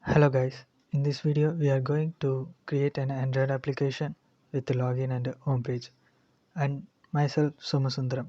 Hello guys, in this video we are going to create an Android application with the login and a homepage and myself Somasundaram.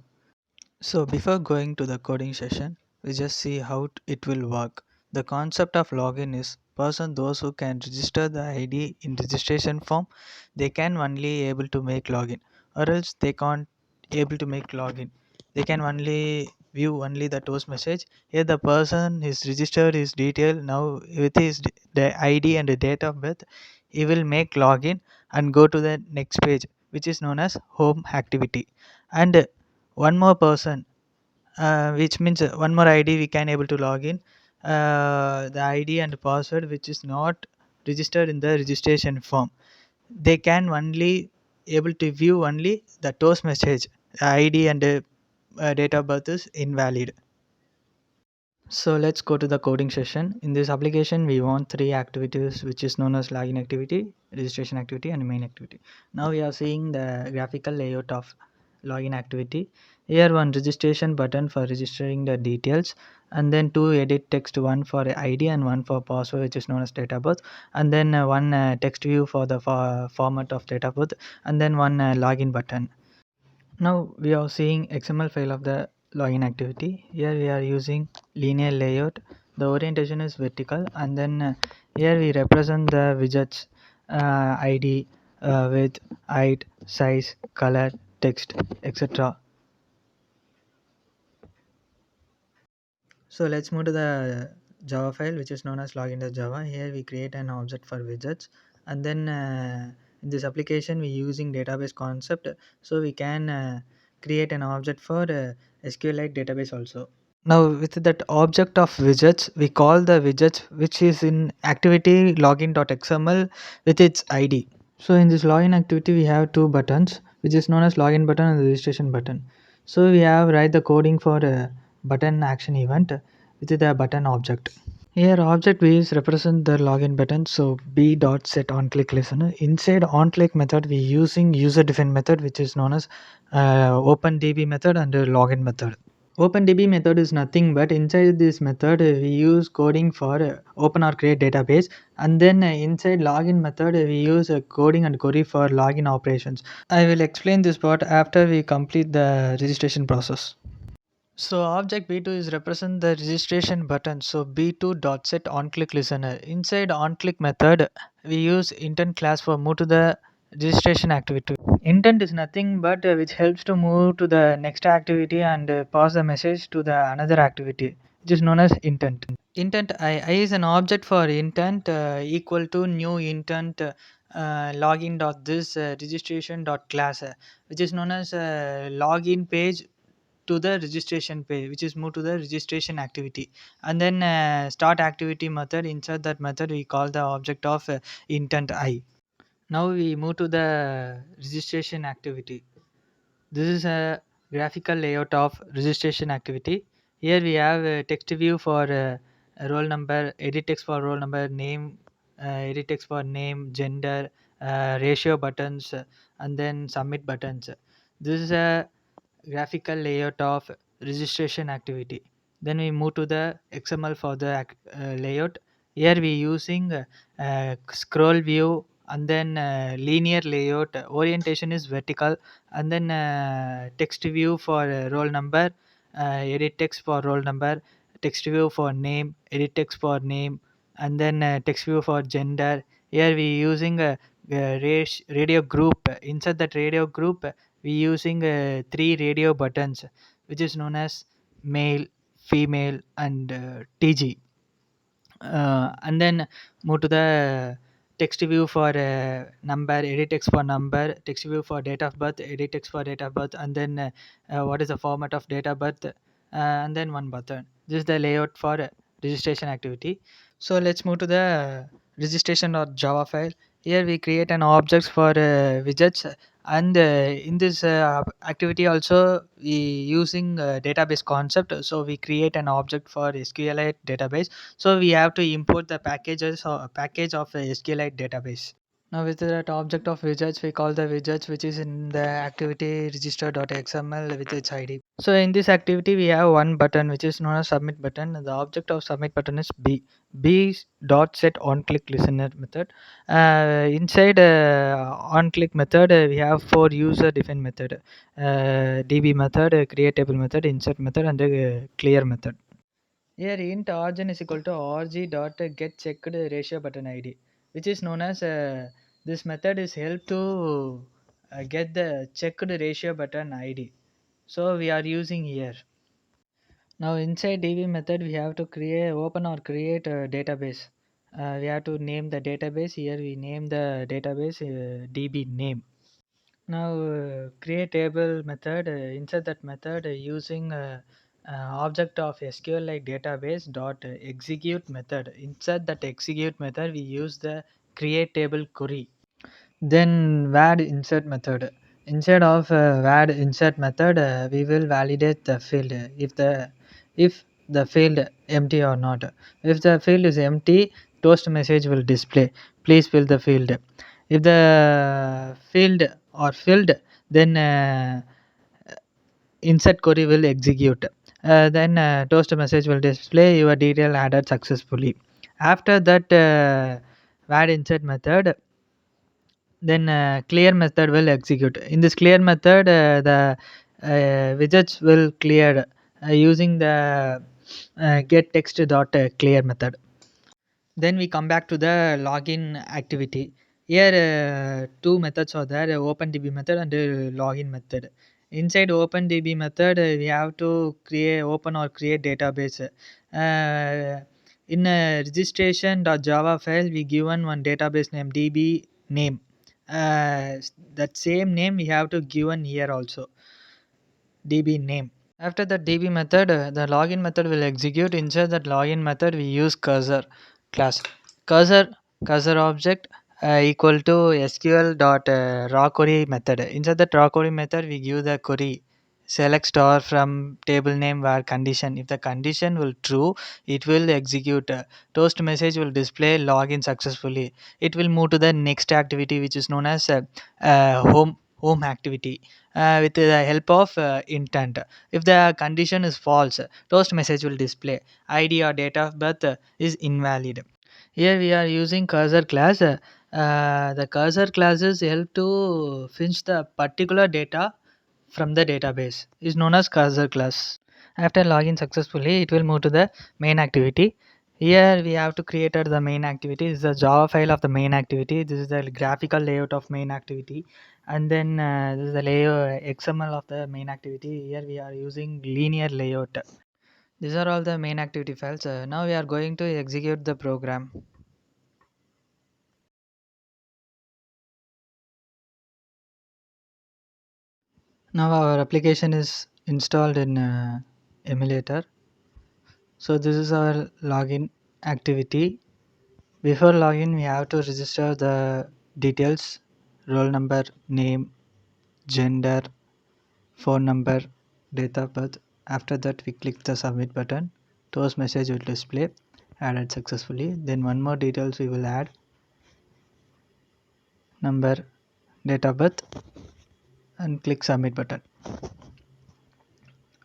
So before going to the coding session, we just see how it will work. The concept of login is those who can register the ID in registration form, they can only able to make login or else they can't able to make login. They can only view only the toast message. Here the person is registered his detail now with his the ID and the date of birth. He will make login and go to the next page which is known as home activity. And one more person which means one more id we can able to log in the id and password which is not registered in the registration form. They can only able to view only the toast message id and date of birth is invalid. So let's go to the coding session. In this application, we want three activities, which is known as login activity, registration activity, and main activity. Now we are seeing the graphical layout of login activity. Here one registration button for registering the details, and then two edit text, one for ID and one for password, which is known as date of birth, and then one text view for the format of date of birth, and then one login button. Now we are seeing XML file of the login activity. Here we are using linear layout. The orientation is vertical, and then here we represent the widgets ID, width, height, size, color, text, etc. So let's move to the Java file which is known as login.java. Here we create an object for widgets, and then in this application we using database concept, so we can create an object for SQLite database also. Now with that object of widgets, we call the widgets which is in activity login.xml with its ID. So in this login activity, we have two buttons, which is known as login button and registration button. So we have write the coding for a button action event with the button object. Here object views represent the login button. So b dot set on click listener. Inside on click method, we using user defined method which is known as OpenDB method and login method. OpenDB method is nothing but inside this method we use coding for open or create database, and then inside login method we use coding and query for login operations. I will explain this part after we complete the registration process. So object B2 is represent the registration button. So B2 dot set on click listener. Inside on click method we use intent class for move to the registration activity. Intent is nothing but which helps to move to the next activity and pass the message to the another activity, which is known as intent. Intent I is an object for intent equal to new intent login dot this registration dot class which is known as login page to the registration page, which is moved to the registration activity, and then start activity method. Inside that method we call the object of intent I. Now we move to the registration activity. This is a graphical layout of registration activity. Here we have a text view for a roll number, edit text for roll number, name, edit text for name, gender, ratio buttons, and then submit buttons. This is a graphical layout of registration activity. Then we move to the XML for the layout. Here we using scroll view, and then linear layout. Orientation is vertical, and then text view for roll number, edit text for roll number, text view for name, edit text for name, and then text view for gender. Here we using a radio group. Inside that radio group we using three radio buttons which is known as male, female, and TG. And then move to the text view for number, edit text for number, text view for date of birth, edit text for date of birth, and then what is the format of date of birth, and then one button. This is the layout for registration activity. So let's move to the registration or Java file. Here we create an objects for widgets, and in this activity also we using database concept. So we create an object for SQLite database, so we have to import the packages or package of a SQLite database. Now with that object of widgets, we call the widgets which is in the activity register.xml with its ID. So in this activity, we have one button which is known as submit button. The object of submit button is B. B dot set on click listener method. Inside on click method, we have four user defined method: DB method, create table method, insert method, and clear method. Here int origin is equal to org dot get checked ratio button ID, which is known as this method is help to get the checked ratio button ID. So we are using here. Now inside DB method we have to create open or create a database. We have to name the database. Here we name the database DB name. Now create table method, insert that method using object of SQL like database dot execute method. Insert that execute method we use the create table query. Then vad insert method. Instead of vad insert method, we will validate the field if the field empty or not. If the field is empty, toast message will display. Please fill the field. If the field or filled, then insert query will execute. Then toast message will display your detail added successfully. After that vad insert method, then clear method will execute. In this clear method, the widgets will clear using the get text dot clear method. Then we come back to the login activity. Here two methods are there, OpenDB method and login method. Inside OpenDB method, we have to create open or create database. In a registration.java file, we given one database name DB name. That same name we have to given here also, DB name. After the DB method, the login method will execute. Inside that login method, we use cursor class. Cursor cursor object equal to SQL dot raw query method. Inside that raw query method, we give the query select star from table name where condition. If the condition will true, it will execute. Toast message will display login successfully. It will move to the next activity which is known as home activity with the help of intent. If the condition is false, toast message will display. ID or date of birth is invalid. Here we are using cursor class. The cursor classes help to fetch the particular data from the database is known as cursor class. After login successfully, it will move to the main activity. Here we have to create the main activity. This is the Java file of the main activity. This is the graphical layout of main activity, and then this is the layout XML of the main activity. Here we are using linear layout. These are all the main activity files. Now we are going to execute the program. Now our application is installed in emulator. So this is our login activity. Before login, we have to register the details: roll number, name, gender, phone number, date of birth. After that, we click the submit button. Toast message will display added successfully. Then one more details we will add: number, date of birth, and click submit button.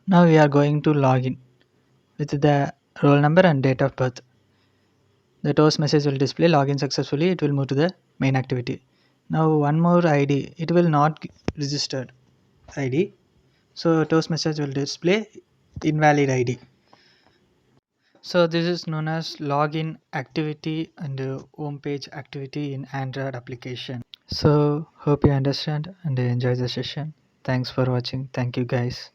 Now we are going to login with the roll number and date of birth. The toast message will display login successfully. It will move to the main activity. Now one more ID. It will not registered ID. So toast message will display invalid ID. So this is known as login activity and home page activity in Android application. So hope you understand and enjoy the session. Thanks for watching. Thank you guys.